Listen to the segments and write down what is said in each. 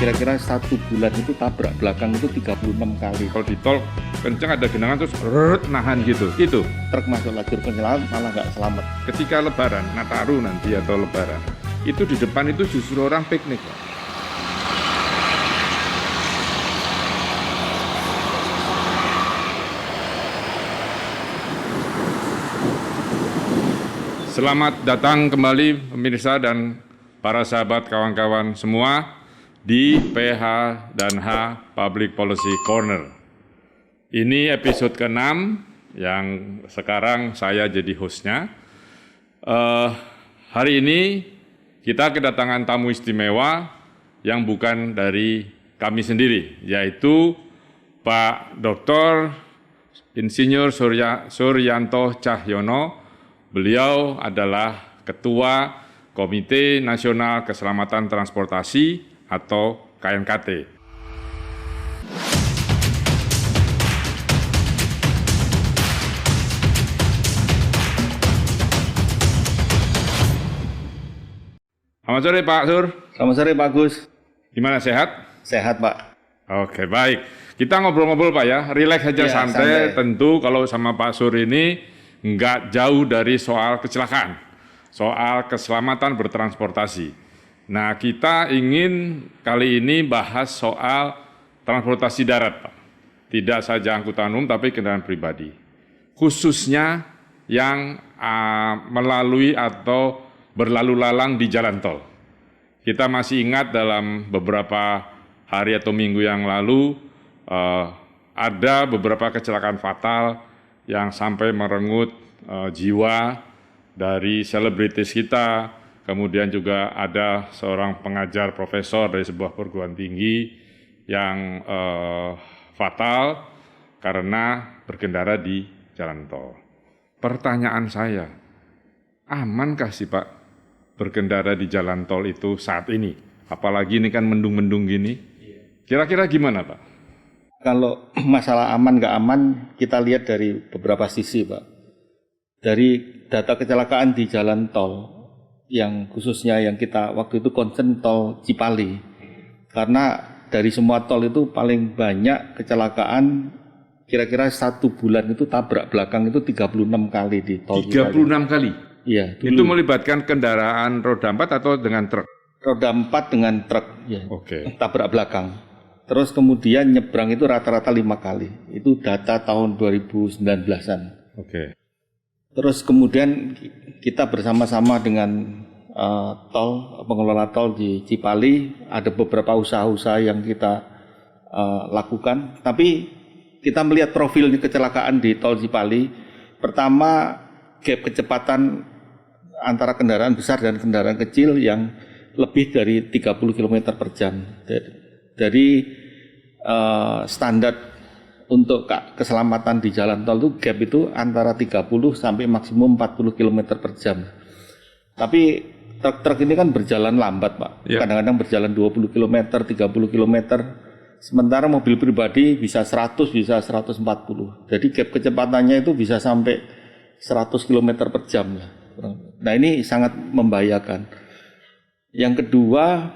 kira-kira 1 bulan itu tabrak belakang itu 36 kali. Kalau di tol kenceng ada genangan terus nahan gitu. Itu Truk masuk lajur penyelamat malah nggak selamat. ketika lebaran, Nataru nanti atau lebaran. Itu di depan itu justru orang piknik, Pak. Selamat datang kembali pemirsa dan para sahabat kawan-kawan semua di PH dan H Public Policy Corner. Ini episode ke-6 yang sekarang saya jadi hostnya. Hari ini kita kedatangan tamu istimewa yang bukan dari kami sendiri, yaitu Pak Dr. Insinyur Suryanto Cahyono. Beliau adalah Ketua Komite Nasional Keselamatan Transportasi atau KNKT. Selamat sore Pak Sur. Selamat sore Pak Gus. Gimana, sehat? Sehat Pak. Oke, baik. Kita ngobrol-ngobrol Pak ya, rileks aja, Ya, santai. santai. Tentu kalau sama Pak Sur ini nggak jauh dari soal kecelakaan, soal keselamatan bertransportasi. Nah, kita ingin kali ini bahas soal transportasi darat, Pak. Tidak saja angkutan umum, tapi kendaraan pribadi. Khususnya yang melalui atau berlalu lalang di jalan tol. Kita masih ingat dalam beberapa hari atau minggu yang lalu, ada beberapa kecelakaan fatal yang sampai merenggut jiwa dari selebritis kita. Kemudian juga ada seorang pengajar profesor dari sebuah perguruan tinggi yang fatal karena berkendara di jalan tol. Pertanyaan saya, amankah sih Pak berkendara di jalan tol itu saat ini? Apalagi ini kan mendung-mendung gini. Kira-kira gimana Pak? Kalau masalah aman nggak aman, kita lihat dari beberapa sisi Pak. Dari data kecelakaan di jalan tol, yang khususnya yang kita waktu itu concern tol Cipali. Karena dari semua tol itu paling banyak kecelakaan, kira-kira 1 bulan itu tabrak belakang itu 36 kali di tol 36 Cipali. kali? Iya. Itu melibatkan kendaraan roda 4 atau dengan truk? Roda 4 dengan truk, ya. Oke. Tabrak belakang. Terus kemudian nyebrang itu rata-rata 5 kali. Itu data tahun 2019-an. Oke. Terus kemudian kita bersama-sama dengan pengelola tol di Cipali, ada beberapa usaha-usaha yang kita lakukan. Tapi kita melihat profil kecelakaan di tol Cipali. Pertama, gap kecepatan antara kendaraan besar dan kendaraan kecil yang lebih dari 30 km per jam. Dari standar untuk keselamatan di jalan tol itu gap itu antara 30 sampai maksimum 40 km per jam. Tapi truk-truk ini kan berjalan lambat Pak. Ya. Kadang-kadang berjalan 20 km, 30 km. Sementara mobil pribadi bisa 100, bisa 140. Jadi gap kecepatannya itu bisa sampai 100 km per jam. Nah ini sangat membahayakan. Yang kedua,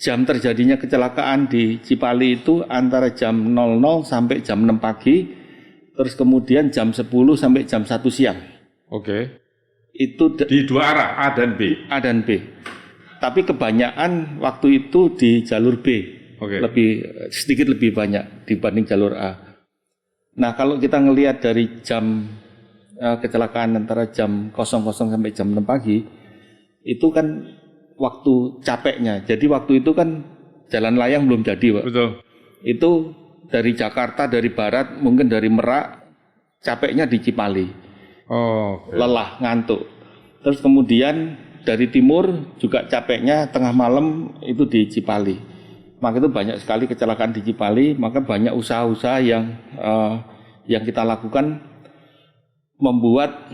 jam terjadinya kecelakaan di Cipali itu antara jam 00 sampai jam 6 pagi, terus kemudian jam 10 sampai jam 1 siang. Oke. Itu Di dua arah, A dan B. A dan B. Tapi kebanyakan waktu itu di jalur B. Oke. Sedikit lebih banyak dibanding jalur A. Nah, kalau kita ngelihat dari jam kecelakaan antara jam 00 sampai jam 6 pagi, itu kan waktu capeknya. Jadi waktu itu kan jalan layang belum jadi, Pak. Betul. Itu dari Jakarta, dari barat, mungkin dari Merak, capeknya di Cipali. Oh, oke. Lelah, ngantuk. Terus kemudian dari timur juga capeknya tengah malam itu di Cipali. Maka itu banyak sekali kecelakaan di Cipali, maka banyak usaha-usaha yang kita lakukan membuat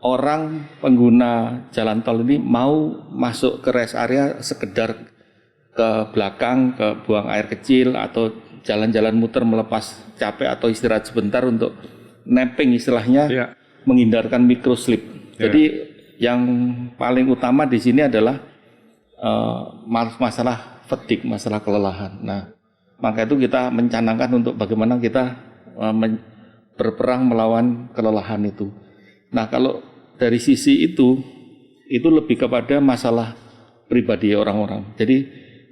orang pengguna jalan tol ini mau masuk ke rest area sekedar ke belakang, ke buang air kecil atau jalan-jalan muter melepas capek atau istirahat sebentar untuk napping istilahnya, Ya. menghindarkan microslip. Ya. Jadi yang paling utama di sini adalah masalah fatigue, masalah kelelahan. Nah, maka itu kita mencanangkan untuk bagaimana kita berperang melawan kelelahan itu. Nah, kalau dari sisi itu lebih kepada masalah pribadi orang-orang. Jadi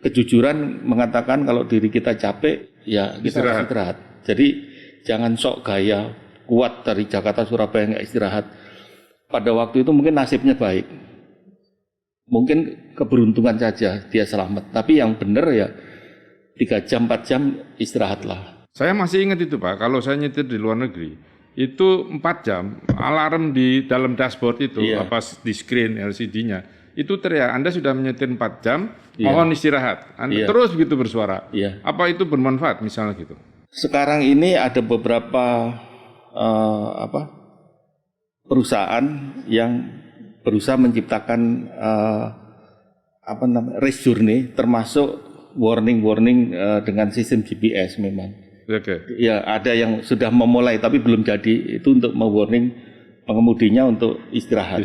kejujuran mengatakan kalau diri kita capek, ya kita harus istirahat. Jadi jangan sok gaya kuat dari Jakarta Surabaya nggak istirahat. Pada waktu itu mungkin nasibnya baik, mungkin keberuntungan saja dia selamat. Tapi yang benar ya 3 jam 4 jam istirahatlah. Saya masih ingat itu Pak, kalau saya nyetir di luar negeri, itu 4 jam, alarm di dalam dashboard itu, di screen LCD-nya, itu teriak, Anda sudah menyetir 4 jam, mohon istirahat. Anda terus begitu bersuara. Apa itu bermanfaat misalnya gitu? Sekarang ini ada beberapa perusahaan yang berusaha menciptakan race journey, termasuk warning dengan sistem GPS memang. Ya, ada yang sudah memulai tapi belum jadi, itu untuk mewarning pengemudinya untuk istirahat.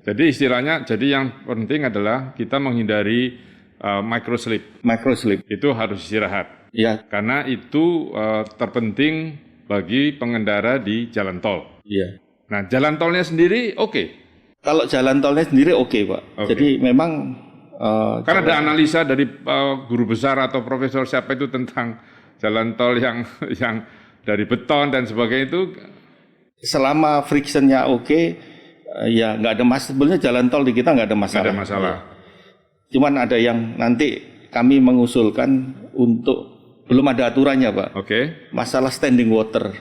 Jadi istilahnya, yang penting adalah kita menghindari microsleep. Itu harus istirahat. Ya. Karena itu terpenting bagi pengendara di jalan tol. Iya. Nah, jalan tolnya sendiri oke. Kalau jalan tolnya sendiri oke, Pak. Jadi memang kan ada analisa dari guru besar atau profesor siapa itu tentang jalan tol yang dari beton dan sebagainya itu. Selama frictionnya oke, ya nggak ada masalah. Sebenarnya jalan tol di kita nggak ada masalah. Nggak ada masalah. Ya. Cuman ada yang nanti kami mengusulkan untuk, belum ada aturannya, Pak. Masalah standing water.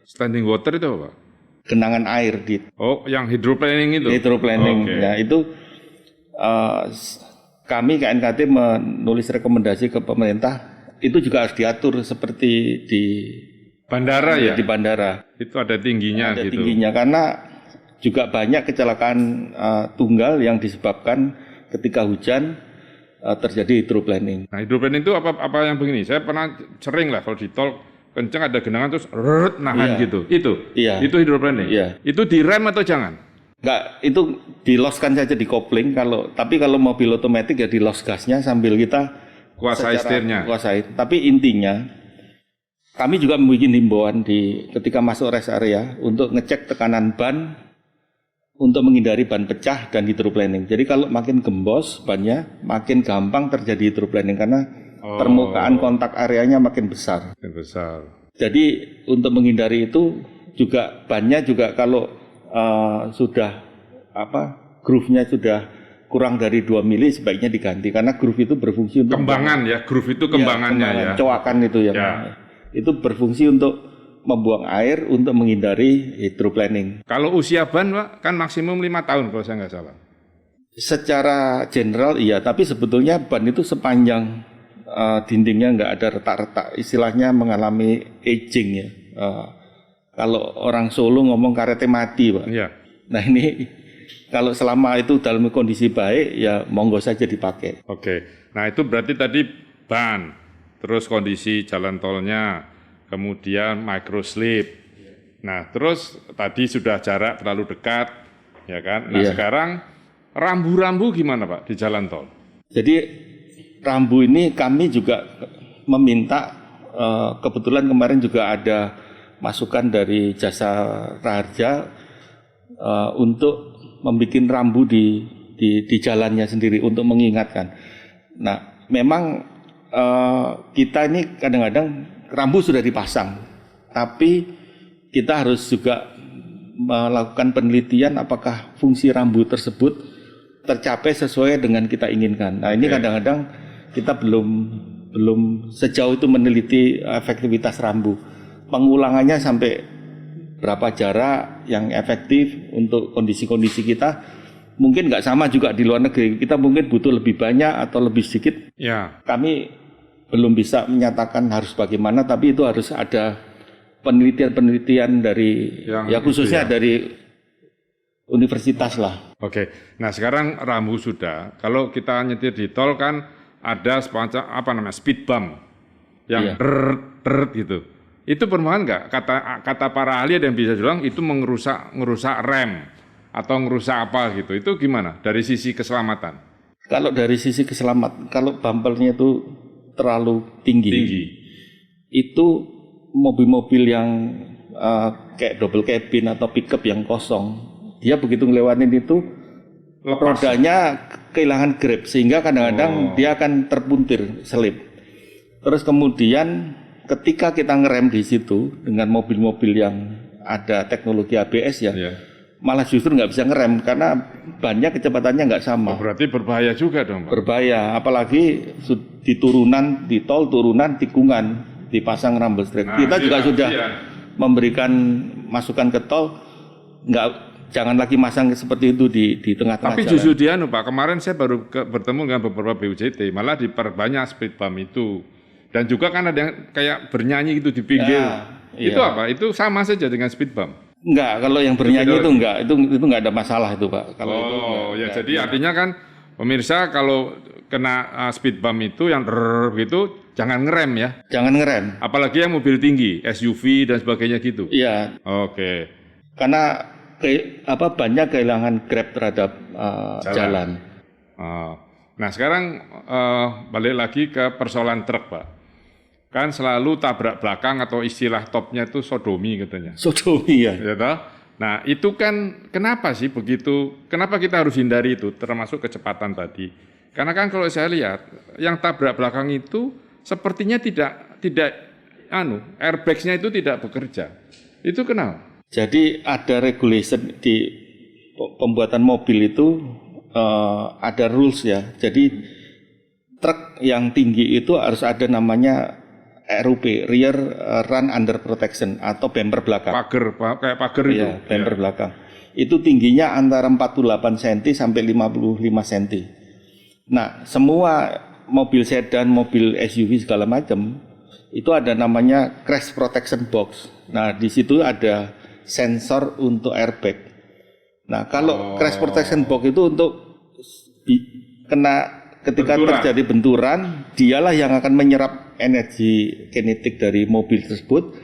Standing water itu apa, Pak? Genangan air di. Oh, yang hydroplaning itu. Hydroplaning. Ya, itu kami KNKT menulis rekomendasi ke pemerintah, itu juga harus diatur seperti di bandara ya. Di bandara. Itu ada tingginya ada gitu. Tingginya karena juga banyak kecelakaan tunggal yang disebabkan ketika hujan terjadi hydroplaning. Nah, hydroplaning itu apa yang begini? Saya pernah sering lah kalau di tol kencang ada genangan terus nahan gitu. Itu hydroplaning. Itu direm atau jangan? Enggak, itu diloskan saja di kopling. Tapi kalau mobil otomatis ya dilos gasnya sambil kita kuasai setirnya. Tapi intinya kami juga membuat himbauan ketika masuk rest area untuk ngecek tekanan ban untuk menghindari ban pecah dan hydroplaning. Jadi kalau makin gembos bannya, makin gampang terjadi hydroplaning karena permukaan kontak areanya makin besar. Jadi untuk menghindari itu juga bannya juga kalau sudah groove-nya sudah kurang dari 2 mili sebaiknya diganti karena groove itu berfungsi untuk kembangan ya, groove itu kembangannya ya. Coakan itu ya. Itu berfungsi untuk membuang air untuk menghindari hydroplaning. Kalau usia ban, Pak, kan maksimum 5 tahun kalau saya nggak salah. Secara general iya, tapi sebetulnya ban itu sepanjang dindingnya nggak ada retak-retak, istilahnya mengalami aging ya. Kalau orang Solo ngomong karete mati, Pak. Iya. Nah ini kalau selama itu dalam kondisi baik ya monggo saja dipakai. Nah itu berarti tadi ban, terus kondisi jalan tolnya, kemudian microsleep. Nah, terus tadi sudah jarak terlalu dekat, ya kan? Nah, sekarang rambu-rambu gimana, Pak, di jalan tol? Jadi rambu ini kami juga meminta, kebetulan kemarin juga ada masukan dari Jasa Raharja untuk membuat rambu di jalannya sendiri untuk mengingatkan. Nah, memang kita ini kadang-kadang rambu sudah dipasang, tapi kita harus juga melakukan penelitian apakah fungsi rambu tersebut tercapai sesuai dengan kita inginkan. Nah ini kadang-kadang kita belum sejauh itu meneliti efektivitas rambu. Pengulangannya sampai berapa jarak yang efektif untuk kondisi-kondisi kita. Mungkin nggak sama juga di luar negeri. Kita mungkin butuh lebih banyak atau lebih sedikit. Ya. Kami belum bisa menyatakan harus bagaimana, tapi itu harus ada penelitian dari khususnya dari universitas lah. Nah sekarang rambu sudah. Kalau kita nyetir di tol kan ada semacam speed bump yang gitu. Itu bermanfaat nggak? Kata para ahli ada yang bisa bilang itu ngerusak rem atau ngerusak apa gitu. Itu gimana dari sisi keselamatan? Kalau dari sisi keselamatan, kalau bumpernya itu terlalu tinggi. Itu mobil-mobil yang kayak double cabin atau pickup yang kosong, dia begitu ngelewatin itu rodanya kehilangan grip sehingga kadang-kadang dia akan terpuntir selip. Terus kemudian ketika kita ngerem di situ dengan mobil-mobil yang ada teknologi ABS malah justru nggak bisa ngerem karena bannya kecepatannya nggak sama. Berarti berbahaya juga dong, Pak. Berbahaya, apalagi di turunan, di tol turunan tikungan dipasang rumble strip. Kita juga sudah memberikan masukan ke tol, jangan lagi masang seperti itu di tengah-tengah Tapi jalan. justru Pak, kemarin saya baru bertemu dengan beberapa BUJT, malah diperbanyak speed bump itu. Dan juga kan ada yang kayak bernyanyi gitu di pinggir. Itu apa? Itu sama saja dengan speed bump. Enggak, kalau yang bernyanyi itu enggak, itu enggak ada masalah itu, Pak. Kalau itu enggak, jadi artinya kan pemirsa kalau kena speed bump itu yang gitu jangan ngerem ya. Jangan ngerem. Apalagi yang mobil tinggi, SUV dan sebagainya gitu. Iya. Oke. Karena banyak kehilangan grab terhadap jalan. Nah, sekarang balik lagi ke persoalan truk, Pak. Kan selalu tabrak belakang atau istilah topnya itu sodomi katanya. Sodomi ya. Ya toh? Nah, itu kan kenapa sih begitu? Kenapa kita harus hindari itu termasuk kecepatan tadi? Karena kan kalau saya lihat yang tabrak belakang itu sepertinya tidak airbag-nya itu tidak bekerja. Itu kenapa? Jadi ada regulation di pembuatan mobil itu ada rules ya. Jadi truk yang tinggi itu harus ada namanya RUP, Rear Run Under Protection atau bumper belakang. Kayak pagar itu. Iya, bumper belakang. Itu tingginya antara 48 cm sampai 55 cm. Nah, semua mobil sedan, mobil SUV segala macam itu ada namanya crash protection box. Nah, di situ ada sensor untuk airbag. Nah, kalau crash protection box itu untuk ketika terjadi benturan, dialah yang akan menyerap energi kinetik dari mobil tersebut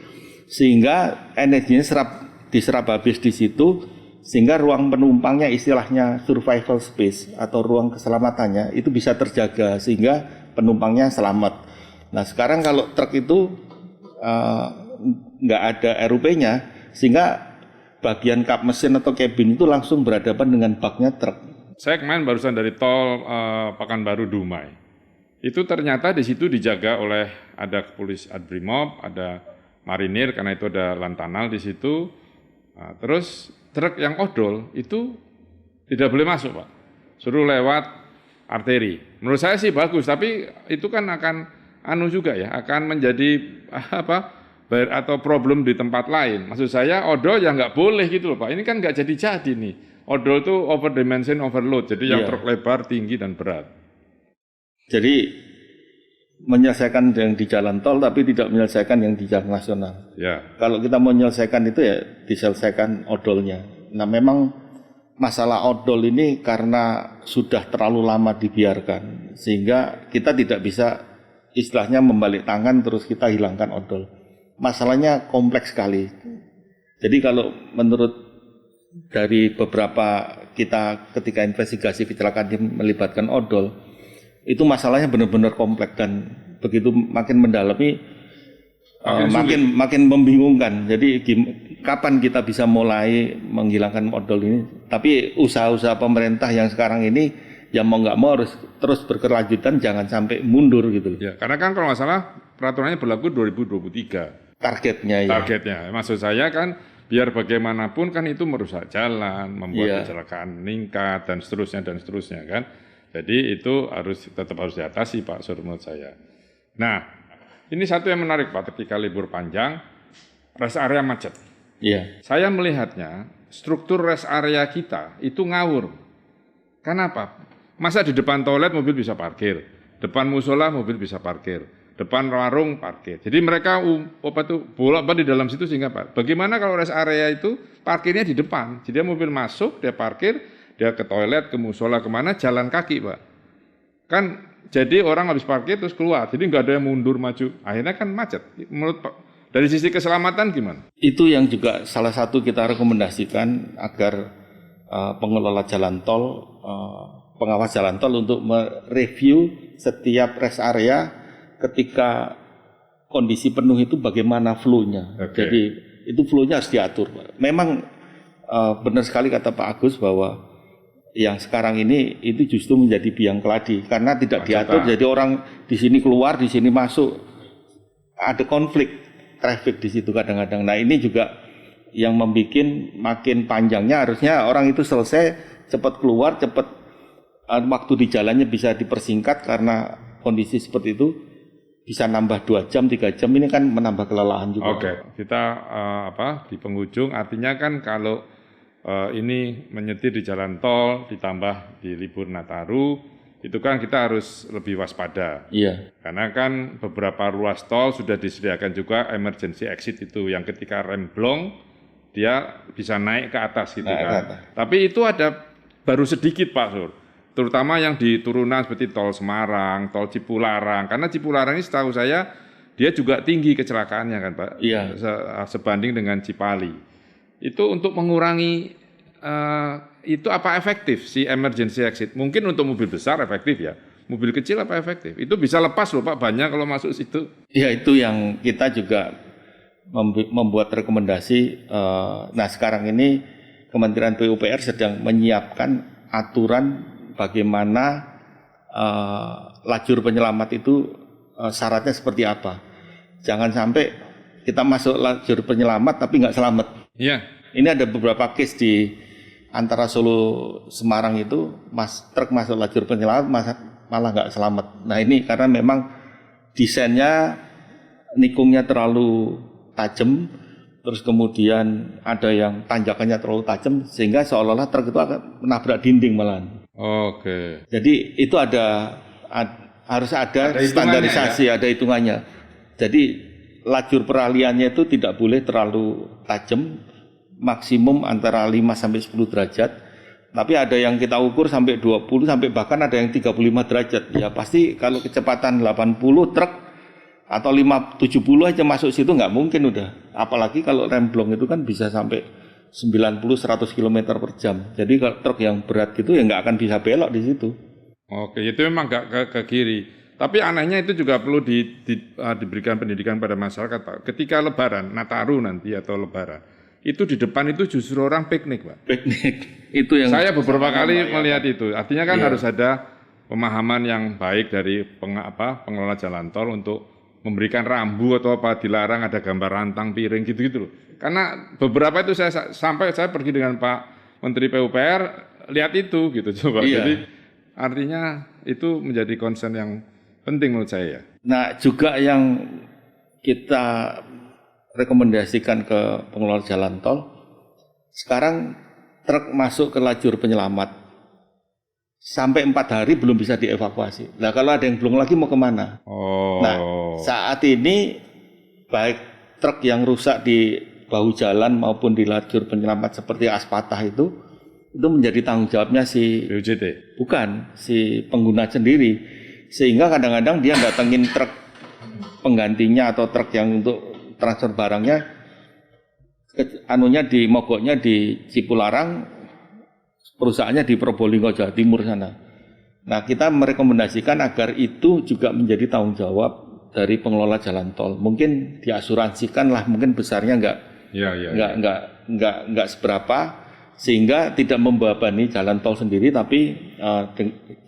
sehingga energinya diserap habis di situ sehingga ruang penumpangnya istilahnya survival space atau ruang keselamatannya itu bisa terjaga sehingga penumpangnya selamat. Nah, sekarang kalau truk itu nggak ada RUP-nya sehingga bagian kap mesin atau kabin itu langsung berhadapan dengan baknya truk. Saya kemarin barusan dari tol Pekanbaru Dumai. Itu ternyata di situ dijaga oleh ada kepolisian Adbrimob, ada marinir karena itu ada lantanal di situ. Nah, terus truk yang odol itu tidak boleh masuk, Pak. Suruh lewat arteri. Menurut saya sih bagus, tapi itu kan akan juga ya, akan menjadi atau problem di tempat lain. Maksud saya odol ya nggak boleh gitu loh, Pak. Ini kan nggak jadi nih. Odol itu over dimension overload, jadi yang truk lebar, tinggi dan berat. Jadi menyelesaikan yang di jalan tol tapi tidak menyelesaikan yang di jalan nasional. Ya. Kalau kita mau menyelesaikan itu ya diselesaikan odolnya. Nah, memang masalah odol ini karena sudah terlalu lama dibiarkan sehingga kita tidak bisa istilahnya membalik tangan terus kita hilangkan odol. Masalahnya kompleks sekali. Jadi kalau menurut dari beberapa kita ketika investigasi kecelakaan yang melibatkan odol, itu masalahnya benar-benar kompleks dan begitu makin mendalami makin membingungkan. Jadi kapan kita bisa mulai menghilangkan odol ini? Tapi usaha-usaha pemerintah yang sekarang ini ya mau nggak mau harus terus berkelanjutan, jangan sampai mundur gitu. Ya, karena kan kalau nggak salah peraturannya berlaku 2023. Targetnya ya. Targetnya, maksud saya kan biar bagaimanapun kan itu merusak jalan, membuat kecelakaan meningkat dan seterusnya kan. Jadi itu tetap harus diatasi, Pak Sur, menurut saya. Nah, ini satu yang menarik, Pak, ketika libur panjang, rest area macet. Iya. Saya melihatnya struktur rest area kita itu ngawur. Kenapa? Masa di depan toilet mobil bisa parkir, depan musola mobil bisa parkir, depan warung parkir. Jadi mereka bolak-balik di dalam situ sehingga Pak. Bagaimana kalau rest area itu parkirnya di depan? Jadi dia mobil masuk, dia parkir, dia ke toilet, ke musola, kemana, jalan kaki, Pak. Kan jadi orang habis parkir terus keluar. Jadi nggak ada yang mundur maju. Akhirnya kan macet. Menurut Pak, dari sisi keselamatan gimana? Itu yang juga salah satu kita rekomendasikan agar pengelola jalan tol pengawas jalan tol untuk mereview setiap rest area ketika kondisi penuh itu bagaimana flow-nya. Jadi itu flow-nya harus diatur. Memang benar sekali kata Pak Agus bahwa yang sekarang ini itu justru menjadi biang keladi karena tidak diatur. Jadi orang di sini keluar, di sini masuk, ada konflik traffic di situ kadang-kadang. Nah ini juga yang membuat makin panjangnya, harusnya orang itu selesai cepat keluar, cepat waktu di jalannya bisa dipersingkat karena kondisi seperti itu bisa nambah 2 jam, 3 jam, ini kan menambah kelelahan juga. Oke, kita di penghujung artinya kan kalau ini menyetir di jalan tol ditambah di libur Nataru, itu kan kita harus lebih waspada. Iya. Karena kan beberapa ruas tol sudah disediakan juga emergency exit itu yang ketika remblong dia bisa naik ke atas gitu kan. Tapi itu ada baru sedikit Pak Sur. Terutama yang di turunan seperti tol Semarang, tol Cipularang. Karena Cipularang ini setahu saya dia juga tinggi kecelakaannya kan Pak. Iya. Sebanding dengan Cipali. Itu untuk mengurangi itu apa efektif si emergency exit? Mungkin untuk mobil besar efektif ya. Mobil kecil apa efektif? Itu bisa lepas loh Pak, banyak kalau masuk situ. Ya itu yang kita juga membuat rekomendasi. Nah sekarang ini Kementerian PUPR sedang menyiapkan aturan bagaimana lajur penyelamat itu syaratnya seperti apa. Jangan sampai kita masuk lajur penyelamat tapi nggak selamat. Iya. Ini ada beberapa case di antara Solo Semarang itu, truk masuk lajur penyelamat malah nggak selamat. Nah ini karena memang desainnya nikungnya terlalu tajam, terus kemudian ada yang tanjakannya terlalu tajam sehingga seolah-olah truk itu akan menabrak dinding malahan. Oke. Jadi itu harus ada standarisasi, ada hitungannya. Jadi lajur peralihannya itu tidak boleh terlalu tajam, maksimum antara 5 sampai 10 derajat. Tapi ada yang kita ukur sampai 20 sampai bahkan ada yang 35 derajat. Ya pasti kalau kecepatan 80 truk atau 70 aja masuk situ nggak mungkin udah. Apalagi kalau remblong itu kan bisa sampai 90-100 km per jam. Jadi kalau truk yang berat gitu ya nggak akan bisa belok di situ. Oke, itu memang nggak ke kiri. Tapi anehnya itu juga perlu diberikan pendidikan pada masyarakat Pak. Ketika Lebaran, Nataru nanti atau Lebaran, itu di depan itu justru orang piknik Pak. Piknik itu yang saya beberapa kali melihat itu. Artinya kan harus ada pemahaman yang baik dari pengelola jalan tol untuk memberikan rambu atau apa, dilarang ada gambar rantang piring gitu-gitu loh. Karena beberapa itu saya pergi dengan Pak Menteri PUPR lihat itu gitu coba. Iya. Jadi artinya itu menjadi concern yang penting menurut saya. Nah juga yang kita rekomendasikan ke pengelola jalan tol, sekarang truk masuk ke lajur penyelamat sampai 4 hari belum bisa dievakuasi. Nah kalau ada yang belum lagi mau kemana? Nah saat ini baik truk yang rusak di bahu jalan maupun di lajur penyelamat seperti Aspatah itu menjadi tanggung jawabnya si BUJT. Bukan, si pengguna sendiri. Sehingga kadang-kadang dia datengin truk penggantinya atau truk yang untuk transfer barangnya mogoknya di Cipularang, perusahaannya di Probolinggo Jawa Timur sana. Nah, kita merekomendasikan agar itu juga menjadi tanggung jawab dari pengelola jalan tol. Mungkin diasuransikan lah, mungkin besarnya enggak seberapa, sehingga tidak membebani jalan tol sendiri, tapi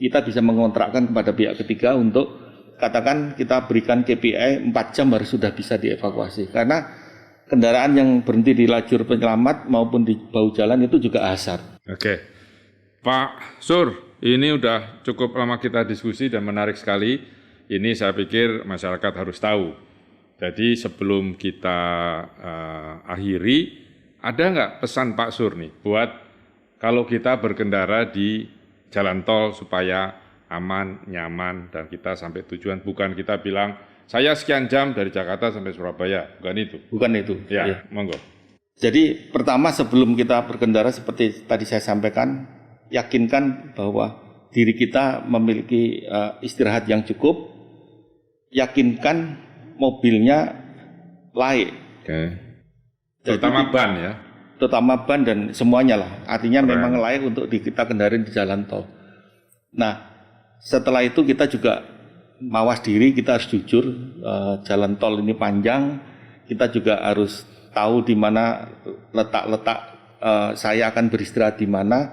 kita bisa mengontrakkan kepada pihak ketiga untuk katakan kita berikan KPI 4 jam harus sudah bisa dievakuasi. Karena kendaraan yang berhenti di lajur penyelamat maupun di bahu jalan itu juga hasar. Oke, Pak Sur, ini udah cukup lama kita diskusi dan menarik sekali. Ini saya pikir masyarakat harus tahu. Jadi sebelum kita akhiri, ada nggak pesan Pak Sur nih buat kalau kita berkendara di jalan tol supaya aman, nyaman, dan kita sampai tujuan. Bukan kita bilang, saya sekian jam dari Jakarta sampai Surabaya. Bukan itu. Bukan itu. Ya, monggo. Jadi pertama sebelum kita berkendara seperti tadi saya sampaikan, yakinkan bahwa diri kita memiliki istirahat yang cukup, yakinkan mobilnya layak. Oke. Terutama ban ya. Terutama ban dan semuanya lah. Artinya memang layak untuk kita kendarin di jalan tol. Nah, setelah itu kita juga mawas diri, kita harus jujur, jalan tol ini panjang, kita juga harus tahu di mana letak-letak saya akan beristirahat di mana,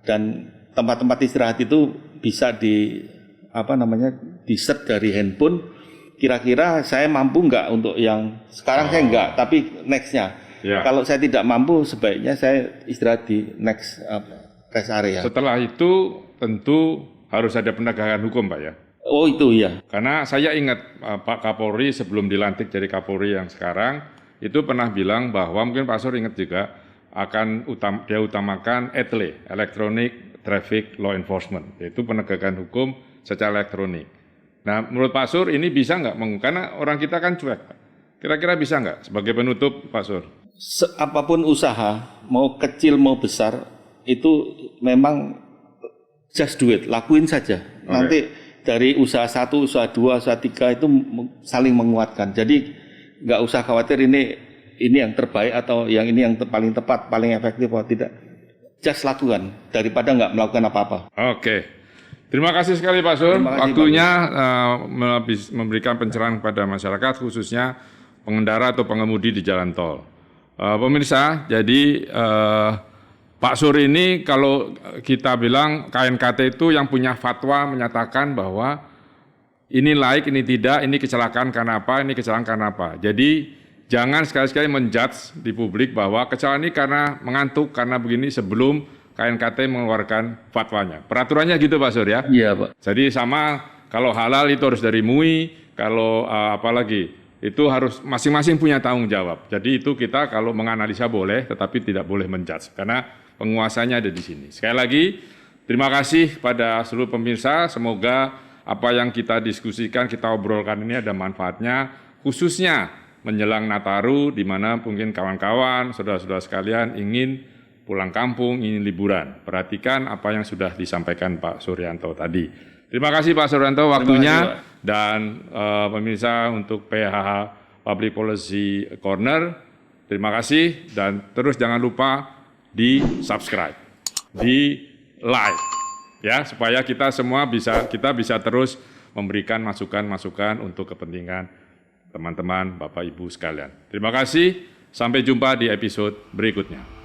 dan tempat-tempat istirahat itu bisa di di-search dari handphone. Kira-kira saya mampu nggak untuk yang sekarang saya nggak, tapi nextnya. Ya. Kalau saya tidak mampu, sebaiknya saya istirahat di next rest area. Setelah itu tentu harus ada penegakan hukum, Pak ya. Oh itu ya. Karena saya ingat Pak Kapolri sebelum dilantik jadi Kapolri yang sekarang itu pernah bilang bahwa mungkin Pak Sur ingat juga akan dia utamakan ETLE, Electronic Traffic Law Enforcement, yaitu penegakan hukum secara elektronik. Nah, menurut Pak Sur ini bisa nggak? Karena orang kita kan cuek. Kira-kira bisa nggak sebagai penutup, Pak Sur? Apapun usaha, mau kecil mau besar, itu memang just do it, lakuin saja. Okay. Nanti dari usaha 1, usaha 2, usaha 3 itu saling menguatkan. Jadi nggak usah khawatir ini yang terbaik atau yang ini yang paling tepat, paling efektif atau tidak. Just lakukan daripada nggak melakukan apa-apa. Oke. Terima kasih sekali Pak Sur. Waktunya memberikan pencerahan kepada masyarakat, khususnya pengendara atau pengemudi di jalan tol. Pemirsa, jadi Pak Sur ini kalau kita bilang KNKT itu yang punya fatwa menyatakan bahwa ini laik, ini tidak, ini kecelakaan karena apa, ini kecelakaan karena apa. Jadi jangan sekali-sekali menjudge di publik bahwa kecelakaan ini karena mengantuk, karena begini sebelum KNKT mengeluarkan fatwanya. Peraturannya gitu Pak Sur ya? Iya Pak. Jadi sama kalau halal itu harus dari MUI, kalau apalagi itu harus masing-masing punya tanggung jawab. Jadi itu kita kalau menganalisa boleh, tetapi tidak boleh menjudge karena penguasanya ada di sini. Sekali lagi, terima kasih pada seluruh pemirsa. Semoga apa yang kita diskusikan, kita obrolkan ini ada manfaatnya, khususnya menjelang Nataru, di mana mungkin kawan-kawan, saudara-saudara sekalian ingin pulang kampung, ingin liburan. Perhatikan apa yang sudah disampaikan Pak Suryanto tadi. Terima kasih Pak Suryanto waktunya dan pemirsa untuk PHH Public Policy Corner. Terima kasih dan terus jangan lupa di subscribe, di like, ya supaya kita semua bisa terus memberikan masukan-masukan untuk kepentingan teman-teman Bapak Ibu sekalian. Terima kasih, sampai jumpa di episode berikutnya.